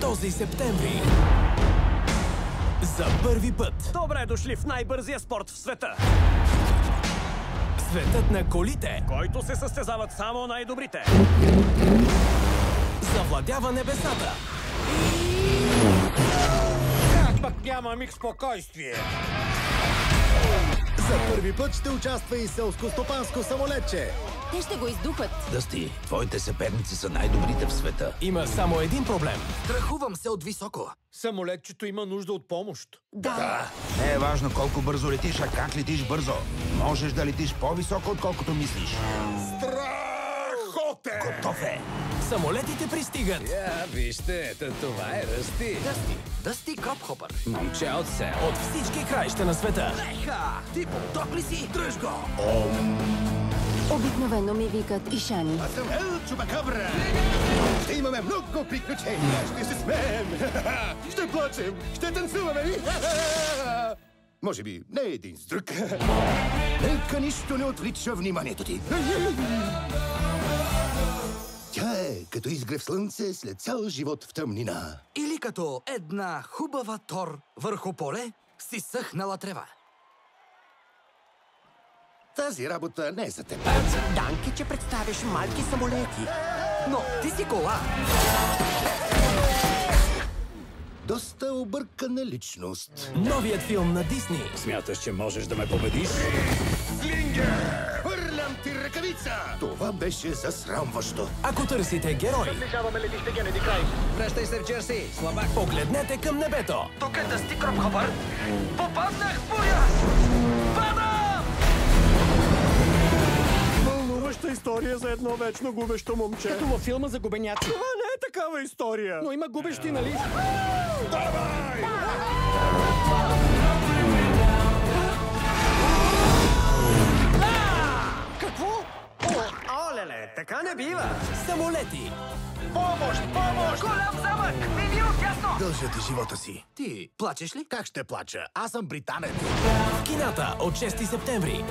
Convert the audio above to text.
Този септември. За първи път. Добре дошли в най-бързия спорт в света. Светът на колите. Който се състезават само най-добрите. Завладява небесата. Как пък няма миг спокойствие? За първи път ще участва и селско-стопанско самолетче. Те ще го издухат. Дъсти, твоите съперници са най-добрите в света. Има само един проблем. Страхувам се от високо. Самолетчето има нужда от помощ. Да. Не е важно колко бързо летиш, а как летиш бързо. Можеш да летиш по-високо, отколкото мислиш. Страхоте! Готов е! Самолетите пристигат. Вижте, ето това е Ръсти. Дъсти Кропхопър. Момче от се. От всички краища на света. Еха! Ти поток ли си? Дръж го! Обикновено ми викат Ишани. Аз съм Ел Чупакабра. Ще имаме много приключения. Ще се смеем. Ще плачем. Ще танцуваме. Може би не един с друг. Нека нищо не отвлича вниманието ти. Тя е като изгрев слънце след цял живот в тъмнина. Или като една хубава тор върху поле с изсъхнала трева. Тази работа не е за теб. Данки, че представяш малки самолети. Но ти си кола. Доста объркана личност. Новият филм на Дисни. Смяташ, че можеш да ме победиш? Хвърлям ти ръкавица! Това беше засрамващо. Ако търсите герой, Връщай се в Джерси, слабак. погледнете към небето. Тук е Дъсти Кропхопър. Попаднах в буря! Падам! Вълнуваща история за едно вечно губещо момче. Като във филма за губеняци. Това не е такава история. Но има губещи, нали? Какво? Олеле, така не бива. Самолети. Помощ! Помощ! Голям замък! Мили отясно! Дължа ти живота си. Ти плачеш ли? Как ще плача? Аз съм британец. В кината от 6 септември.